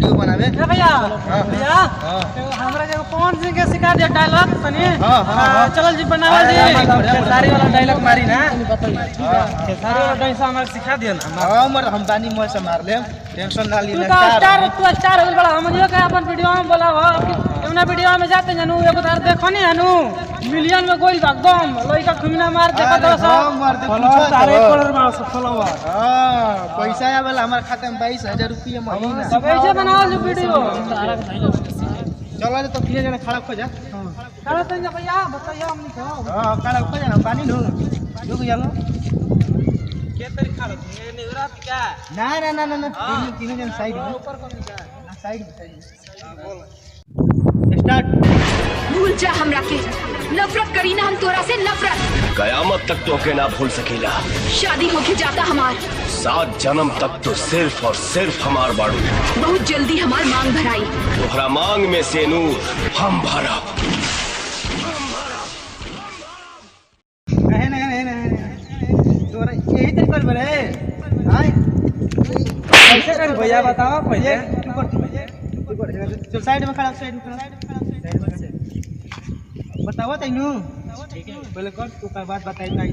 Video बनावे। भैया भैया हमरा के पवन सिंह के सिखा दिया डायलॉग तनी। चल जी बनावा जी खेसारी वाला डायलॉग मारी ना। खेसारी वाला डायलॉग हमरा सिखा दिया ना। हां मर हम बानी मोय से मार ले, टेंशन ना ली ना। तू स्टार हो बड़ा हम जो के अपन वीडियो में बोलाव एवना वीडियो में जाते जानू एगो तार देखो नहीं जानू मिलियन में गोल एकदम लइका खुमिना मार देखा दो सब मार दे तारे कलर में सब फॉलोवर। हां पैसा आवेला हमर खाता में 22,000 रुपया महीना। सब ऐसे बनाओ जो वीडियो। चलो तो फिर जने खड़ा हो जा। खड़ा तो भैया बताइए हम नहीं हां खड़ा हो जा ना पानी नो रुक जालो। के तरीका खड़ा ये निगरा क्या ना ना ना ना तीन जन साइड में ऊपर को क्या साइड बोल स्टार्ट। भूल जा हमरा के नफरत करी ना हम तोरा से नफरत। कयामत तक तो के ना भूल सकेला। शादी होके जाता हमार 7 जन्म तक तो सिर्फ और सिर्फ हमार बाड़ू। बहुत जल्दी हमार मांग भराई। तोहरा मांग में से नूर हम भरा। तोरा यही तरीका कर बरे हां कैसे कर भैया बताओ पहले चल साइड में खड़ा साइड में बताओ तैनू ठीक है पहले कर तू का बात बताई आई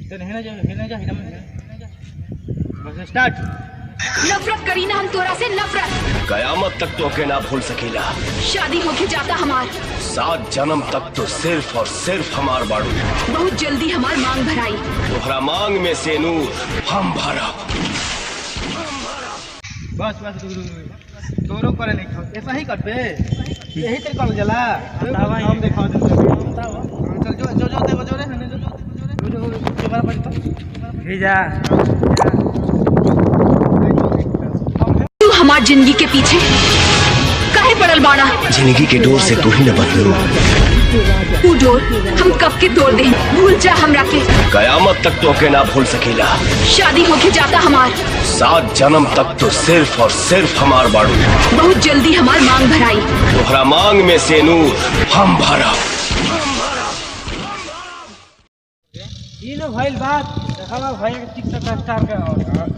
तो हेना जा बस स्टार्ट। नफरत करी ना हम तोरा से नफरत। कयामत तक तो के ना भूल सकेला। शादी होके जाता हमार 7 जन्म तक तो सिर्फ और सिर्फ हमार बाड़ू। बहुत जल्दी हमार मांग भराई। तोहरा मांग में से नूर हम भरा। बस बस तोरो करे नहीं खाओ ऐसा ही करबे यही तरीका कर जला हम दिखाओ दे बताओ। चल जो जो जो देखो जो रे जो कैमरा पर तो भेजा। तू हमार जिंदगी के पीछे काहे पड़ल बाड़ा। जिंदगी के डोर से तू ही न बदलू। तू डोर हम कब के तोड़ दे। भूल जा हमरा के कयामत तक तो के ना भूल सकेला। शादी होके जाता हमार 7 जन्म तक तो सिर्फ और सिर्फ हमार बाड़ू। बहुत जल्दी हमार मांग भराई। तोहरा मांग में से नूर हम भरा। ई नो भइल बात देखला भाई के टिकटॉक स्टार के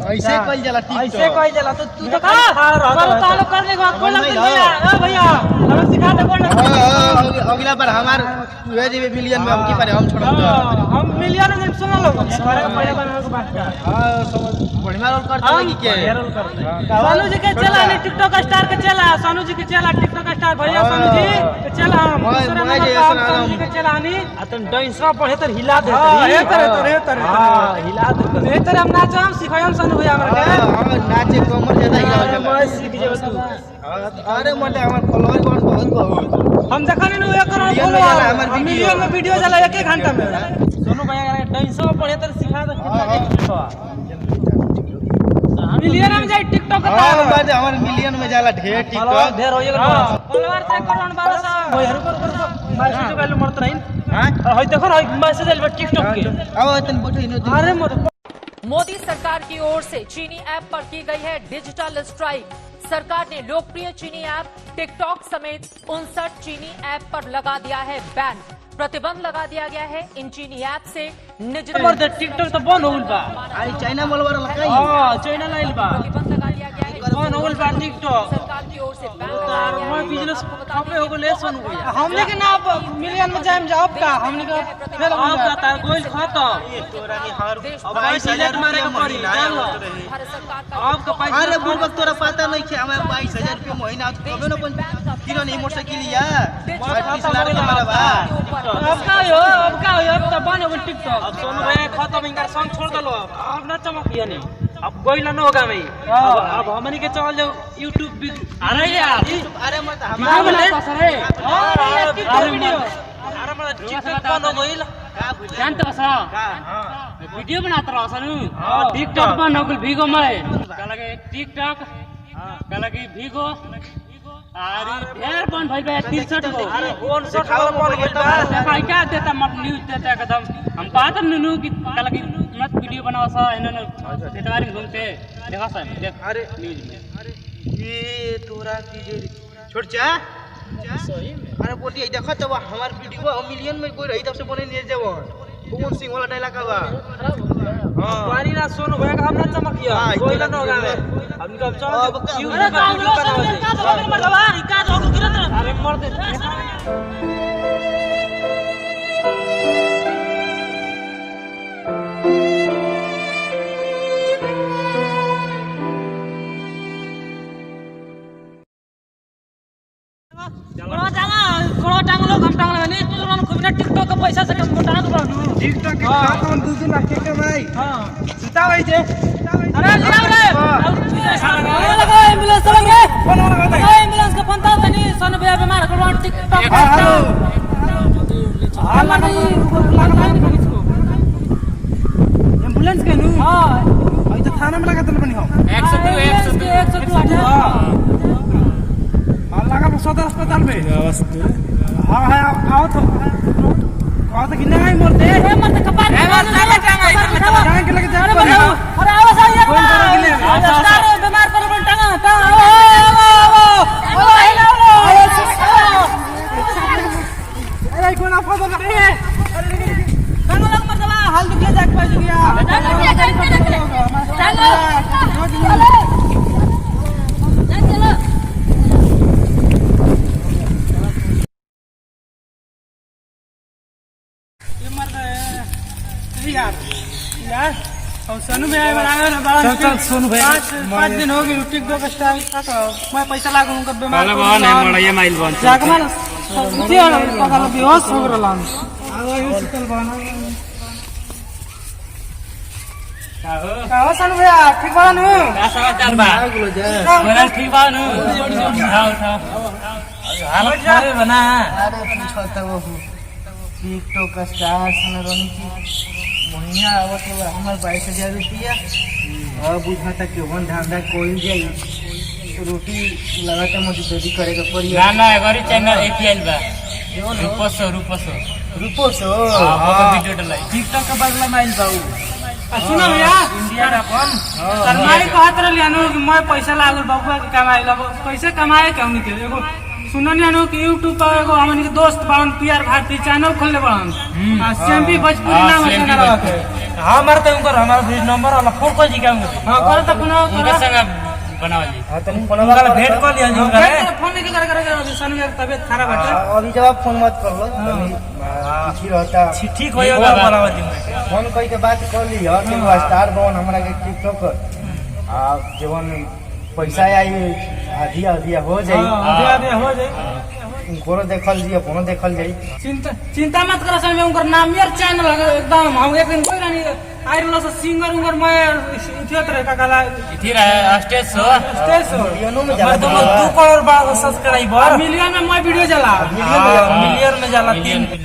ऐसे कइल जला टिकटॉक ऐसे कइल जला तो तू तो तालो कर देगा कोई लग भैया ए भैया हम सिखा दे कोन। अगला बार हमार वे जी मिलियन में हम की पारे हम छोड़ हम मिलियन में सुन लो हमारे पहले बनाने के बात का। हां समझ बढ़िया रोल करते हैं कि क्या रोल करते हैं। सोनू जी के चला नहीं टिकटॉक स्टार के चला सोनू जी के चला टिकटॉक स्टार भैया सोनू जी के चला हम दूसरा नंबर सोनू जी के चला नहीं अतन डांसवा पढ़े तो हिला दे हां हिला दे ए तरह हम नाच हम सिखायम सोनू भैया हमरा के। हां नाचे कमर ज्यादा हिला मैं सीख जेब तू। अरे मले हमार फॉलोअर बहुत हम देखनी नु 1 करोड़ फॉलोअर हमर वीडियो में वीडियो चला 1 घंटा में। सोनू भैया डांसवा पढ़े तो सिखा दे मिलियन में जाए टिकटॉक का। हां बात हमार मिलियन में जाला ढेर टिकटॉक ढेर होइएगा फॉलोअर 1 करोड़ 1200 ओए हर मैसेज वैल्यू मरत रही। हां होय देखो होय मैसेज आइल टिकटॉक के आओ तन बैठो अरे मोदी सरकार की ओर से चीनी ऐप पर की गई है डिजिटल स्ट्राइक। सरकार ने लोकप्रिय चीनी ऐप टिकटॉक समेत 59 चीनी ऐप पर लगा दिया है बैन। प्रतिबंध लगा दिया गया है इन चीनी ऐप से निजी टिकटॉक तो बंद होल बा। आई चाइना मोलवर लगाई हां चाइना लाइल बा प्रतिबंध लगा दिया गया है बंद होल बा टिकटॉक। सरकार की ओर से बैन लगाया गया मैं है। बिजनेस कपड़े हो गले सोनू भैया हमने के ना मिलियन में जाम जाओ का हमने का फेल हो गया तार गोल खत्म तोरा नहीं हर 22,000 मारे के पड़ी भारत सरकार का आपका पैसा। अरे बुढ़बक तोरा पता नहीं कि हमें 22,000 रुपया महीना कबे न किरण ही मोटरसाइकिल या 30 लाख हमारा बा। अब का हो अब तो बन हो टिकटॉक। अब सोनू भैया खत्म इनका संग छोड़ दलो अब ना चमकिया नहीं अब गोइला न होगा भाई अब हमनी के चल जाओ YouTube भी। अरे यार अरे मत हमारा अरे टिकटॉक वीडियो अरे मतलब टिकटॉक बंद हो गइल जानते बसा वीडियो बनाता रहा सनु टिकटॉक बंद हो गइल भीगो मैं कहला के टिकटॉक कहला के भीगो अरे ढेर बन भाई 63 गो अरे 59 वाला बन गइल बा भाई क्या देता मत न्यूज देता एकदम हम बात नु कि कहला कि मत वीडियो बनावा सा इन्होंने ठेकेदारी घूमते देखा सा देख अरे न्यूज में ये तोरा की जे छोड़ जा सही में अरे बोली देखो तो हमार वीडियो मिलियन में कोई रही तब से बने नहीं जेवन पवन सिंह वाला डायलॉग बा। हां भैया सोनू भैया का अपना चमकिया कोई ना होगा हम कब चल अरे काम लो का तो मर दवा का तो गिरत अरे मर दे कोड़ा टांग लो हम टांग ले तू लोग खूब ना टिकटॉक का पैसा से कम टांग दो टिकटॉक के काम 2 लाख के कमाई हां सीता भाई जे अरे ले रे लगा एम्बुलेंस लगे फोन लगा एम्बुलेंस का फोन था नहीं सोनू भैया बीमार को टिकटॉक हेलो हां नहीं लगा इसको एम्बुलेंस के नु हां भाई तो थाना में लगा तन बनी हो 102 माल लगा सदर अस्पताल में हां हां आओ तो कहां तक गिने आई मरते मरते कपार टांग के लगे जा अरे आवाज आ यार बीमार पर टांगा अरे कोना फदर रे टांगा लग मत दवा हाल दुख ले जाके पाई यार और सोनू भैया बनावे ना बड़ा चल सोनू भैया 5 दिन हो गए टिकटॉक स्टाइल का मैं पैसा लागू उनका बीमार पहले बहन है मोड़ा ये माइल बन जाके मार इति और पता बेहोश हो रहला आवा हॉस्पिटल बना का सोनू भैया ठीक बा नु का समाचार बा बोला ठीक बा नु उठाओ हालत खराब बना अरे पूछता वो टिकटॉक का स्टार सुनरोनी की महीना आवत है हमार 22,000 रुपया अब बुझाता कि वन धंधा कोई जाई रोटी लगाता मजदूरी करे के पड़ी ना ना एगरी चैनल एटीएल बा रूपसो रुपो सो वीडियो डलाई टिकटॉक का बदला माइल बाऊ सुनो भैया इंडिया अपन सरमाई कहत रहली अनु कि मैं पैसा लागल बबुआ के कमाई लब कैसे कमाए के हमनी के एगो सुननी अनु कि YouTube पर एगो हमनी के दोस्त बावन पीआर भारती चैनल खोलले बावन सीएमपी भोजपुरी नाम है चैनल के हमार तो उनकर हमारा नंबर वाला फोन कर जी का हां कर त पुनः उनका संग बनावा जी हां तनी फोन वाला भेंट कर लिया जी उनका फोन नहीं करे सोनू के तबीयत खराब है अभी जवाब फोन मत कर लो ठीक रहता ठीक होएगा बनावा जी फोन कई के बात कर ली और के स्टार बन हमरा के टिकटॉक आ जवन पैसा आई आधी हो जाई आधे हो जाए उनको देखल जी अपनो देखल जाई चिंता मत करो सर मैं उनकर नाम यार चैनल एकदम हम एक दिन कोई रानी आइरलो से सिंगर उंगर मैं इथियत रे का कला इथि रहे स्टेज शो मिलियनों में जाला 2 करोड़ सब्सक्राइबर मिलियन में मैं वीडियो चला मिलियन में जाला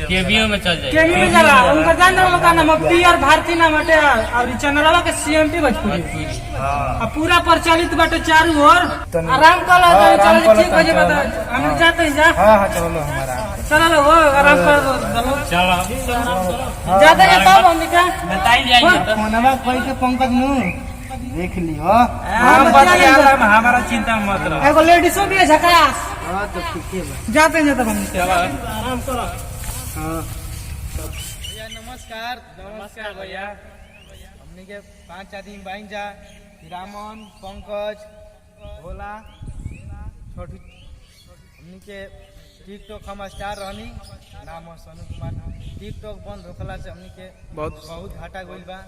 केबीओ में चल जाए केबी में चला उनका जानने वाला का नाम पीआर भारती नाम हटे और चैनलवा के सीएमपी भोजपुरी अब पूरा प्रचलित बाटे चारों ओर आराम कर लो चलो ठीक हो जाए बता हम जाते हैं जा हां हां चलो हमारा चलो वो आराम कर दो चलो जाते हैं तब हम क्या बताई जाएंगे तो फोनवा कोई के पंकज नु देख ली हो हम बतियाला हमारा चिंता मत रहो एगो लेडीजो भी है झकास हां तो ठीक है जाते हैं तब हम आराम करो हां भैया नमस्कार भैया हमनी के 5 आदमी बाइन जा रामन पंकज भोला छोटू हमनी के टिकटॉक हम स्टार रहनी नाम है सोनू कुमार टिकटॉक बंद होखला से हमनी के बहुत घाटा गइल बा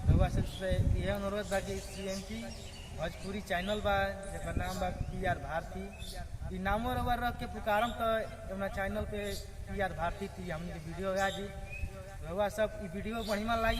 रउआ से यह अनुरोध बा कि सीएमपी भोजपुरी चैनल बा जेकर नाम बा पीआर भारती ई नामो रउआ रख के पुकारम तो अपना चैनल पे पीआर भारती थी हमनी के वीडियो आ जी रउआ सब ई वीडियो बढ़िया लागी।